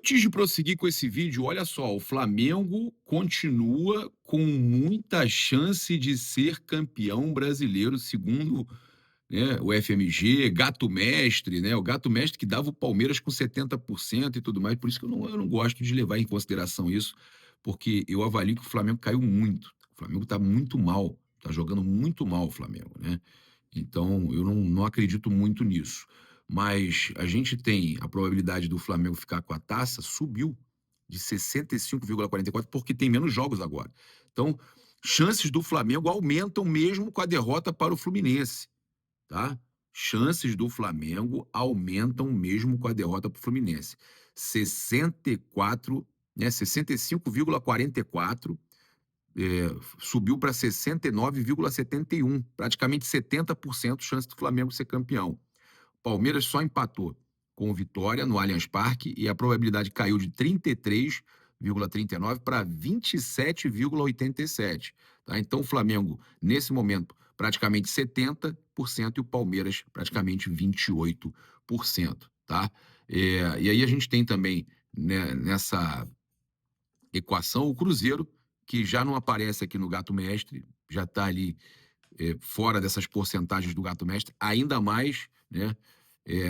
Antes de prosseguir com esse vídeo, olha só, o Flamengo continua com muita chance de ser campeão brasileiro, segundo, né, o FMG, Gato Mestre, né? O Gato Mestre que dava o Palmeiras com 70% e tudo mais. Por isso que eu não gosto de levar em consideração isso, porque eu avalio que o Flamengo caiu muito. O Flamengo está muito mal, está jogando muito mal o Flamengo, né? Então, eu não acredito muito nisso. Mas a gente tem a probabilidade do Flamengo ficar com a taça subiu de 65,44 porque tem menos jogos agora. Então, chances do Flamengo aumentam mesmo com a derrota para o Fluminense, tá? Chances do Flamengo aumentam mesmo com a derrota para o Fluminense. 64, né, 65,44 subiu para 69,71, praticamente 70% chance do Flamengo ser campeão. Palmeiras só empatou com o Vitória no Allianz Parque e a probabilidade caiu de 33,39 para 27,87. Tá? Então o Flamengo, nesse momento, praticamente 70% e o Palmeiras praticamente 28%. Tá? E aí a gente tem também, né, nessa equação o Cruzeiro, que já não aparece aqui no Gato Mestre, já está ali fora dessas porcentagens do Gato Mestre, ainda mais, né,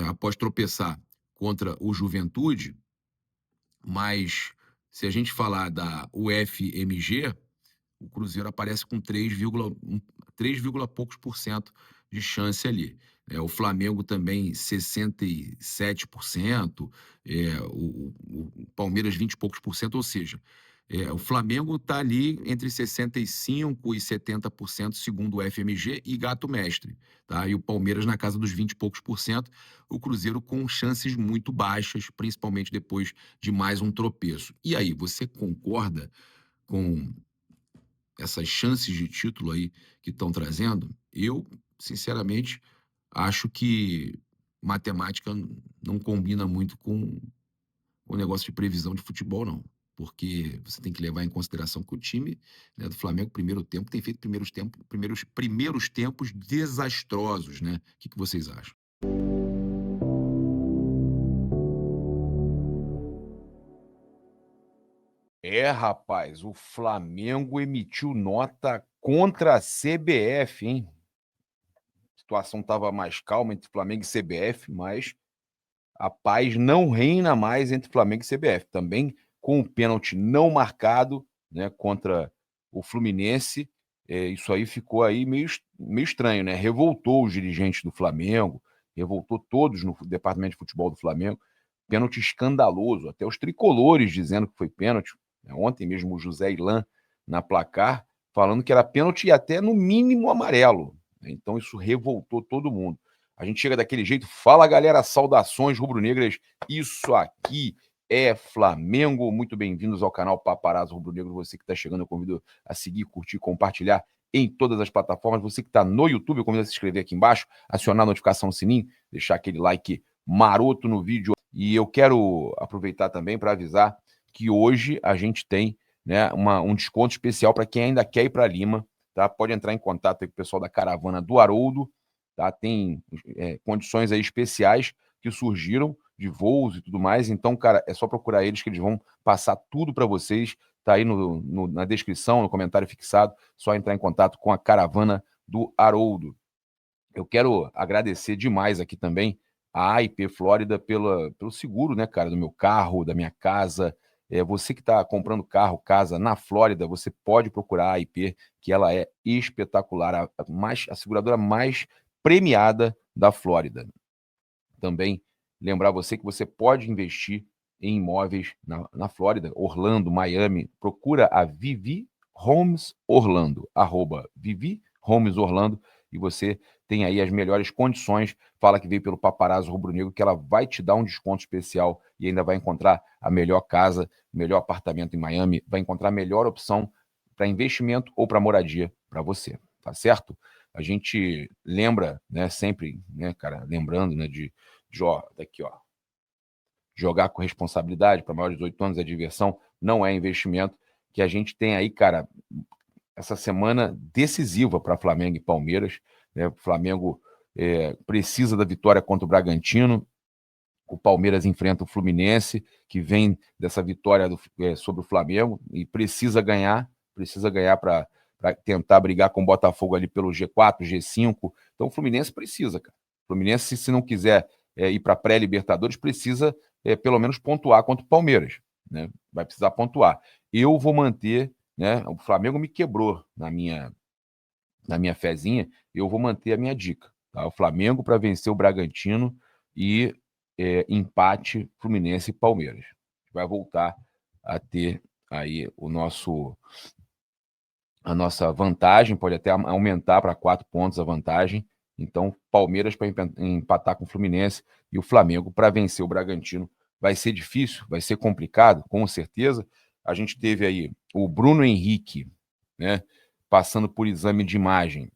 após tropeçar contra o Juventude, mas se a gente falar da UFMG, o Cruzeiro aparece com 3, poucos por cento de chance ali. O Flamengo também 67%, o Palmeiras 20 e poucos por cento, ou seja, o Flamengo está ali entre 65% e 70%, segundo o FMG e Gato Mestre. Tá? E o Palmeiras na casa dos 20 e poucos por cento, o Cruzeiro com chances muito baixas, principalmente depois de mais um tropeço. E aí, você concorda com essas chances de título aí que estão trazendo? Eu, sinceramente, acho que matemática não combina muito com o negócio de previsão de futebol, não. Porque você tem que levar em consideração que o time, né, do Flamengo, primeiro tempo, tem feito primeiros tempos desastrosos, né? O que vocês acham? Rapaz, o Flamengo emitiu nota contra a CBF, hein? A situação estava mais calma entre Flamengo e CBF, mas a paz não reina mais entre Flamengo e CBF. Também com o pênalti não marcado, né, contra o Fluminense, isso aí ficou aí meio estranho, né? Revoltou os dirigentes do Flamengo, revoltou todos no departamento de futebol do Flamengo. Pênalti escandaloso, até os tricolores dizendo que foi pênalti. Ontem mesmo o José Ilan na placar, falando que era pênalti e até no mínimo amarelo. Então isso revoltou todo mundo. A gente chega daquele jeito. Fala, galera, saudações rubro-negras. Isso aqui é Flamengo. Muito bem-vindos ao canal Paparazzo Rubro-Negro. Você que está chegando, eu convido a seguir, curtir, compartilhar em todas as plataformas. Você que está no YouTube, eu convido a se inscrever aqui embaixo, acionar a notificação sininho, deixar aquele like maroto no vídeo. E eu quero aproveitar também para avisar que hoje a gente tem, né, um desconto especial para quem ainda quer ir para Lima. Tá? Pode entrar em contato com o pessoal da caravana do Haroldo. Tá? Tem condições aí especiais que surgiram de voos e tudo mais. Então, cara, é só procurar eles que eles vão passar tudo para vocês. Tá aí na descrição, no comentário fixado. Só entrar em contato com a caravana do Haroldo. Eu quero agradecer demais aqui também a AIP Flórida pelo seguro, né, cara, do meu carro, da minha casa. Você que está comprando carro, casa na Flórida, você pode procurar a AIP, que ela é espetacular, a seguradora mais premiada da Flórida. Também lembrar você que você pode investir em imóveis na Flórida, Orlando, Miami. Procura a Vivi Homes Orlando, @Vivi Homes Orlando, e você tem aí as melhores condições. Fala que veio pelo Paparazzo Rubro-Negro, que ela vai te dar um desconto especial e ainda vai encontrar a melhor casa, melhor apartamento em Miami, vai encontrar a melhor opção para investimento ou para moradia para você, tá certo? A gente lembra, né, sempre, né, cara, lembrando, né, daqui, ó, jogar com responsabilidade para maiores de 18 anos é diversão, não é investimento, que a gente tem aí, cara, essa semana decisiva para Flamengo e Palmeiras, né? O Flamengo precisa da vitória contra o Bragantino, O Palmeiras enfrenta o Fluminense, que vem dessa vitória sobre o Flamengo e precisa ganhar para tentar brigar com o Botafogo ali pelo G4, G5. Então o Fluminense precisa, cara. O Fluminense, se não quiser ir para pré-Libertadores, precisa pelo menos pontuar contra o Palmeiras, né? Vai precisar pontuar. Eu vou manter, né? O Flamengo me quebrou na minha fezinha, eu vou manter a minha dica. Tá? O Flamengo para vencer o Bragantino e empate Fluminense e Palmeiras. Vai voltar a ter aí a nossa vantagem, pode até aumentar para 4 pontos a vantagem. Então, Palmeiras para empatar com o Fluminense e o Flamengo para vencer o Bragantino. Vai ser difícil, vai ser complicado, com certeza. A gente teve aí o Bruno Henrique, né, passando por exame de imagem.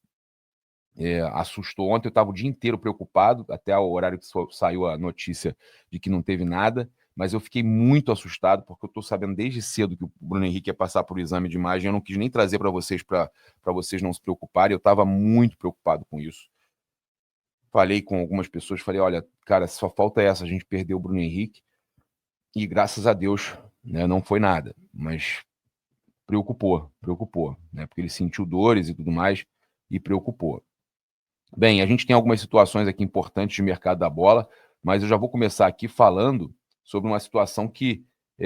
Assustou ontem, eu estava o dia inteiro preocupado, até o horário que saiu a notícia de que não teve nada, mas eu fiquei muito assustado, porque eu estou sabendo desde cedo que o Bruno Henrique ia passar por exame de imagem, eu não quis nem trazer para vocês não se preocuparem, eu estava muito preocupado com isso. Falei com algumas pessoas, falei, olha, cara, só falta essa, a gente perdeu o Bruno Henrique, e graças a Deus, né, não foi nada, mas preocupou, né, porque ele sentiu dores e tudo mais, e preocupou. Bem, a gente tem algumas situações aqui importantes de mercado da bola, mas eu já vou começar aqui falando sobre uma situação que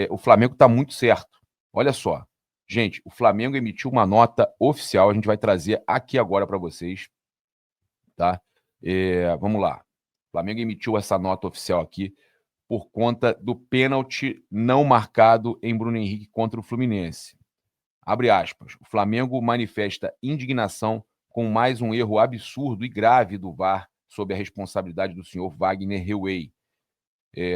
o Flamengo está muito certo. Olha só, gente, o Flamengo emitiu uma nota oficial, a gente vai trazer aqui agora para vocês, tá? Vamos lá. O Flamengo emitiu essa nota oficial aqui por conta do pênalti não marcado em Bruno Henrique contra o Fluminense. Abre aspas. O Flamengo manifesta indignação com mais um erro absurdo e grave do VAR sob a responsabilidade do senhor Wagner Heuwey,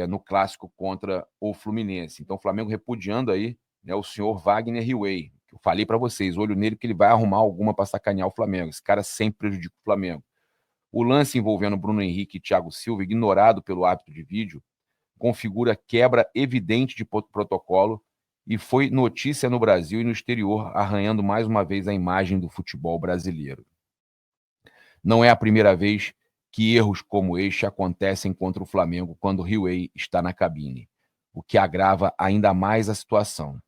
no clássico contra o Fluminense. Então, o Flamengo repudiando aí, né, o senhor Wagner Heuwey, que eu falei para vocês, olho nele que ele vai arrumar alguma para sacanear o Flamengo. Esse cara sempre prejudica o Flamengo. O lance envolvendo Bruno Henrique e Thiago Silva, ignorado pelo árbitro de vídeo, configura quebra evidente de protocolo e foi notícia no Brasil e no exterior, arranhando mais uma vez a imagem do futebol brasileiro. Não é a primeira vez que erros como este acontecem contra o Flamengo quando o Heuwey está na cabine, o que agrava ainda mais a situação.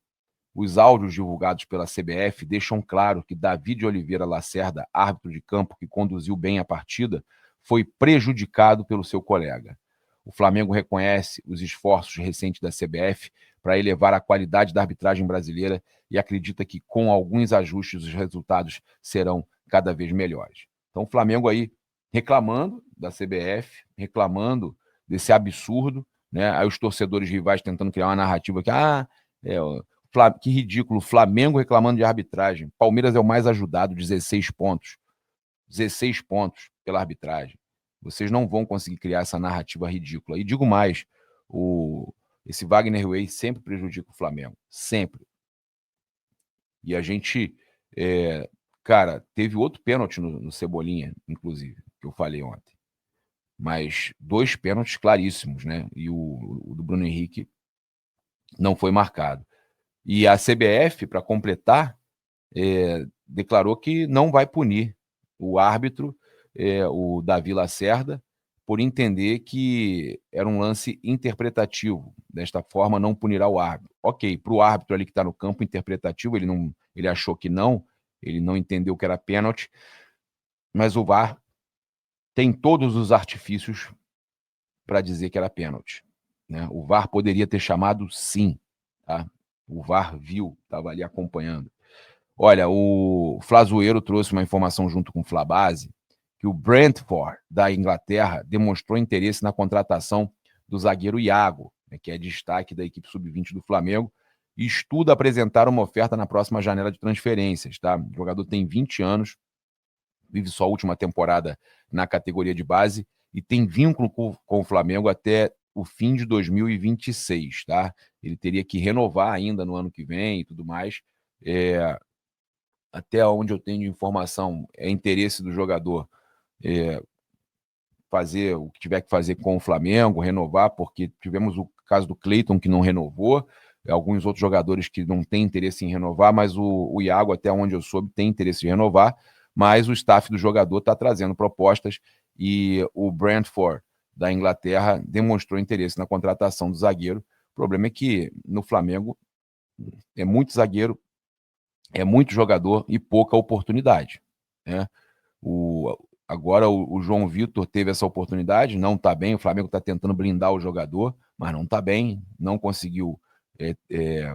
Os áudios divulgados pela CBF deixam claro que David Oliveira Lacerda, árbitro de campo que conduziu bem a partida, foi prejudicado pelo seu colega. O Flamengo reconhece os esforços recentes da CBF para elevar a qualidade da arbitragem brasileira e acredita que, com alguns ajustes, os resultados serão cada vez melhores. Então, o Flamengo aí reclamando da CBF, reclamando desse absurdo, né? Aí os torcedores rivais tentando criar uma narrativa que, que ridículo, Flamengo reclamando de arbitragem. Palmeiras é o mais ajudado, 16 pontos. 16 pontos pela arbitragem. Vocês não vão conseguir criar essa narrativa ridícula. E digo mais, esse Wagner Heuwey sempre prejudica o Flamengo. Sempre. E a gente, cara, teve outro pênalti no Cebolinha, inclusive, que eu falei ontem. Mas 2 pênaltis claríssimos, né? E o do Bruno Henrique não foi marcado. E a CBF, para completar, declarou que não vai punir o árbitro, o Davi Lacerda, por entender que era um lance interpretativo. Desta forma, não punirá o árbitro. Ok, para o árbitro ali que está no campo interpretativo, ele achou que não, ele não entendeu que era pênalti, mas o VAR tem todos os artifícios para dizer que era pênalti, né? O VAR poderia ter chamado sim, tá? O VAR viu, estava ali acompanhando. Olha, o Flazoeiro trouxe uma informação junto com o Flabase, que o Brentford, da Inglaterra, demonstrou interesse na contratação do zagueiro Iago, né, que é destaque da equipe sub-20 do Flamengo, e estuda apresentar uma oferta na próxima janela de transferências. Tá? O jogador tem 20 anos, vive sua última temporada na categoria de base e tem vínculo com o Flamengo até o fim de 2026. Tá? Ele teria que renovar ainda no ano que vem e tudo mais. Até onde eu tenho de informação, é interesse do jogador fazer o que tiver que fazer com o Flamengo, renovar, porque tivemos o caso do Cleiton, que não renovou, alguns outros jogadores que não têm interesse em renovar, mas o Iago, até onde eu soube, tem interesse em renovar, mas o staff do jogador está trazendo propostas e o Brentford da Inglaterra demonstrou interesse na contratação do zagueiro. O problema é que no Flamengo é muito zagueiro, é muito jogador e pouca oportunidade, né? Agora o João Vitor teve essa oportunidade, não está bem, o Flamengo está tentando blindar o jogador, mas não está bem, não conseguiu,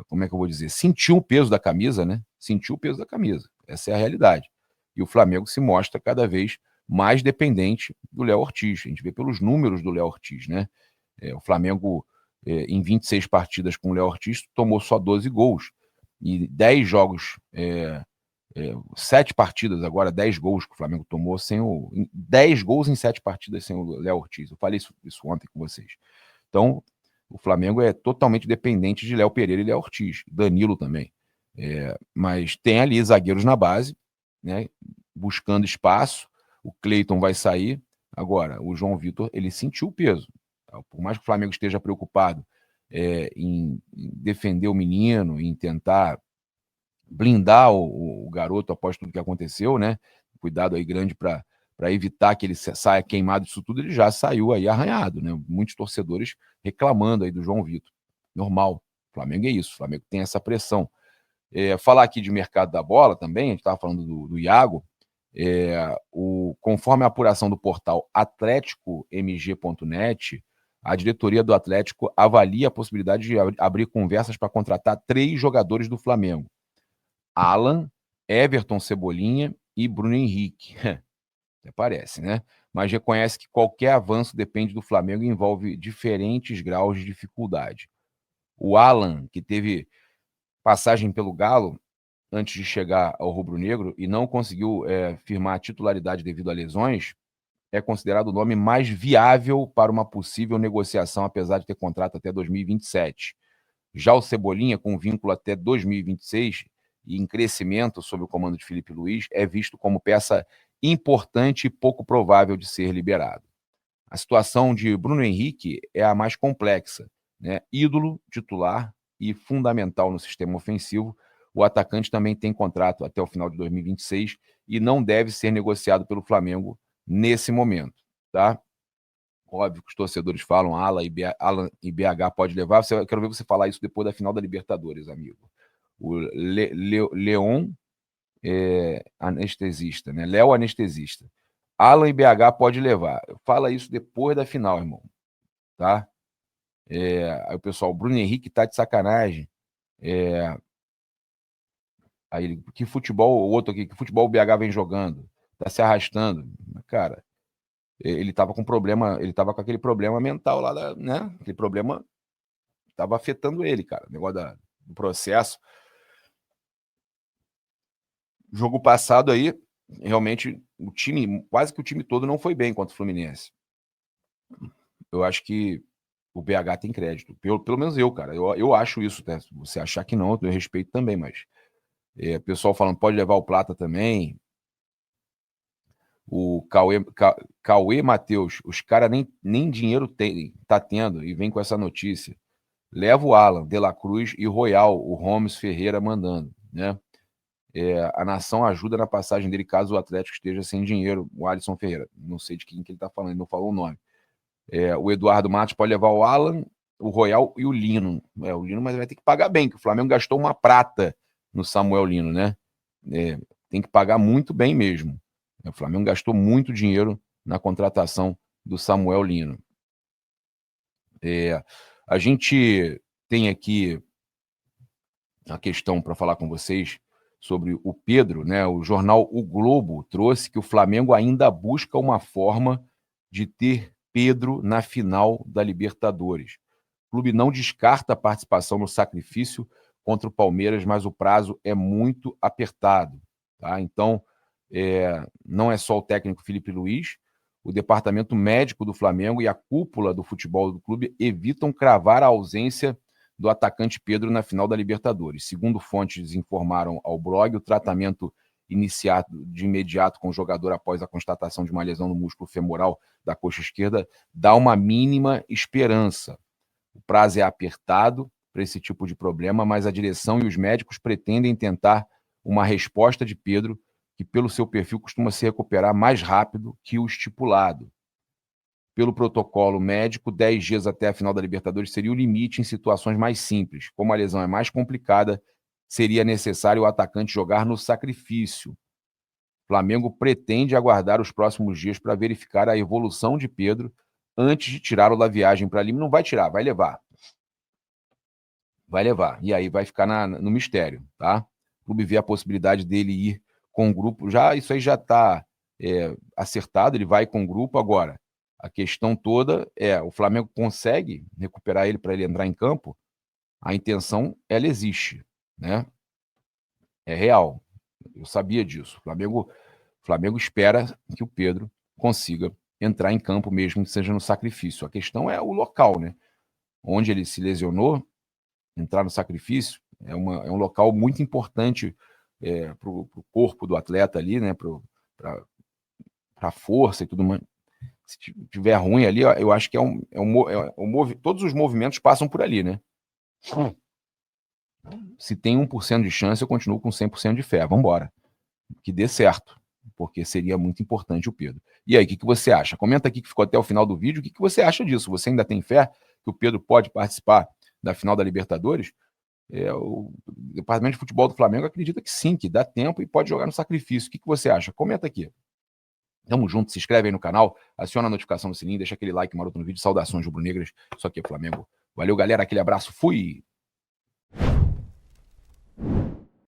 como é que eu vou dizer, sentiu o peso da camisa, né? Sentiu o peso da camisa, essa é a realidade. E o Flamengo se mostra cada vez mais dependente do Léo Ortiz, a gente vê pelos números do Léo Ortiz, né? O Flamengo, em 26 partidas com o Léo Ortiz, tomou só 12 gols, e 10 jogos, 7 partidas agora, 10 gols que o Flamengo tomou sem 10 gols em 7 partidas sem o Léo Ortiz. Eu falei isso ontem com vocês. Então, o Flamengo é totalmente dependente de Léo Pereira e Léo Ortiz. Danilo também. Mas tem ali zagueiros na base, né, buscando espaço. O Cleiton vai sair. Agora, o João Vitor, ele sentiu o peso. Por mais que o Flamengo esteja preocupado em defender o menino, em tentar blindar o garoto após tudo que aconteceu, né? Cuidado aí grande para evitar que ele saia queimado disso tudo, ele já saiu aí arranhado, né? Muitos torcedores reclamando aí do João Vitor. Normal. O Flamengo é isso, o Flamengo tem essa pressão. Falar aqui de mercado da bola também, a gente estava falando do Iago, conforme a apuração do portal atleticomg.net, a diretoria do Atlético avalia a possibilidade de abrir conversas para contratar 3 jogadores do Flamengo: Alan, Everton Cebolinha e Bruno Henrique. Até parece, né? Mas reconhece que qualquer avanço depende do Flamengo e envolve diferentes graus de dificuldade. O Alan, que teve passagem pelo Galo antes de chegar ao rubro-negro e não conseguiu firmar a titularidade devido a lesões, é considerado o nome mais viável para uma possível negociação, apesar de ter contrato até 2027. Já o Cebolinha, com vínculo até 2026 e em crescimento sob o comando de Felipe Luiz, é visto como peça importante e pouco provável de ser liberado. A situação de Bruno Henrique é a mais complexa, né? Ídolo, titular e fundamental no sistema ofensivo, o atacante também tem contrato até o final de 2026 e não deve ser negociado pelo Flamengo nesse momento, tá? Óbvio que os torcedores falam Alan e BH pode levar. Eu quero ver você falar isso depois da final da Libertadores, amigo. O Leon anestesista, né? Léo anestesista. Alan e BH pode levar. Fala isso depois da final, irmão. Tá? Aí o pessoal, Bruno Henrique tá de sacanagem. Aí ele, que futebol, o outro aqui, que futebol o BH vem jogando? Tá se arrastando. Cara, ele estava com problema, ele estava com aquele problema mental lá, né? Aquele problema estava afetando ele, cara. O negócio do processo. Jogo passado aí, realmente, o time, quase que o time todo não foi bem contra o Fluminense. Eu acho que o BH tem crédito. Pelo menos eu, cara. Eu acho isso, né? Se você achar que não, eu respeito também, mas pessoal falando, pode levar o Plata também. O Cauê Matheus, os caras nem dinheiro tá tendo e vem com essa notícia. Leva o Alan, De La Cruz e Royal, o Holmes Ferreira mandando, né? A nação ajuda na passagem dele caso o Atlético esteja sem dinheiro. O Alisson Ferreira, não sei de quem que ele está falando, ele não falou o nome. O Eduardo Matos pode levar o Alan, o Royal e o Lino. O Lino, mas vai ter que pagar bem, que o Flamengo gastou uma prata no Samuel Lino, né? Tem que pagar muito bem mesmo. O Flamengo gastou muito dinheiro na contratação do Samuel Lino. A gente tem aqui a questão para falar com vocês sobre o Pedro, né? O jornal O Globo trouxe que o Flamengo ainda busca uma forma de ter Pedro na final da Libertadores. O clube não descarta a participação no sacrifício contra o Palmeiras, mas o prazo é muito apertado, tá? Então, não é só o técnico Felipe Luiz, o departamento médico do Flamengo e a cúpula do futebol do clube evitam cravar a ausência do atacante Pedro na final da Libertadores. Segundo fontes informaram ao blog, o tratamento iniciado de imediato com o jogador após a constatação de uma lesão no músculo femoral da coxa esquerda dá uma mínima esperança. O prazo é apertado para esse tipo de problema, mas a direção e os médicos pretendem tentar uma resposta de Pedro, que pelo seu perfil costuma se recuperar mais rápido que o estipulado. pelo protocolo médico, 10 dias até a final da Libertadores seria o limite em situações mais simples. Como a lesão é mais complicada, seria necessário o atacante jogar no sacrifício. O Flamengo pretende aguardar os próximos dias para verificar a evolução de Pedro antes de tirá-lo da viagem para Lima. Não vai tirar, vai levar. Vai levar. E aí vai ficar no mistério, tá? O clube vê a possibilidade dele ir com o grupo. Isso aí já está acertado, ele vai com o grupo agora. A questão toda é, o Flamengo consegue recuperar ele para ele entrar em campo? A intenção, ela existe, né? É real. Eu sabia disso. O Flamengo espera que o Pedro consiga entrar em campo mesmo que seja no sacrifício. A questão é o local, né? Onde ele se lesionou, entrar no sacrifício é um local muito importante para o corpo do atleta ali, né? Para a força e tudo mais. Se tiver ruim ali, eu acho que todos os movimentos passam por ali, né? Se tem 1% de chance, eu continuo com 100% de fé. Vamos embora. Que dê certo, porque seria muito importante o Pedro. E aí, o que você acha? Comenta aqui que ficou até o final do vídeo. O que você acha disso? Você ainda tem fé que o Pedro pode participar da final da Libertadores? O Departamento de Futebol do Flamengo acredita que sim, que dá tempo e pode jogar no sacrifício. O que você acha? Comenta aqui. Tamo junto, se inscreve aí no canal, aciona a notificação do sininho, deixa aquele like maroto no vídeo. Saudações rubro-negras. Isso aqui é Flamengo. Valeu, galera. Aquele abraço. Fui!